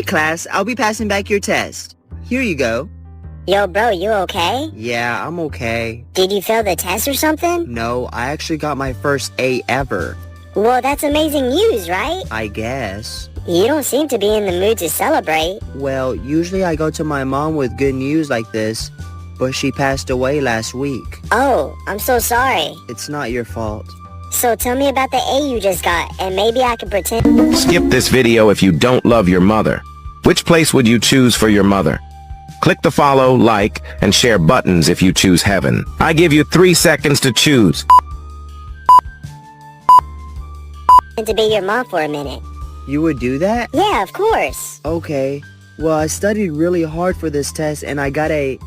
Hi, class. I'll be passing back your test. Here you go. Yo, bro, you okay? Yeah, I'm okay. Did you fail the test or something? No, I actually got my first A ever. Well, that's amazing news, right? I guess. You don't seem to be in the mood to celebrate. Well, usually I go to my mom with good news like this, but she passed away last week. Oh, I'm so sorry. It's not your fault. So tell me about the A you just got, and maybe I can pretend. Skip this video if you don't love your mother. Which place would you choose for your mother? Click the follow, like, and share buttons if you choose heaven. I give you 3 seconds to choose. To be your mom for a minute. You would do that? Yeah, of course. Okay. Well, I studied really hard for this test and I got a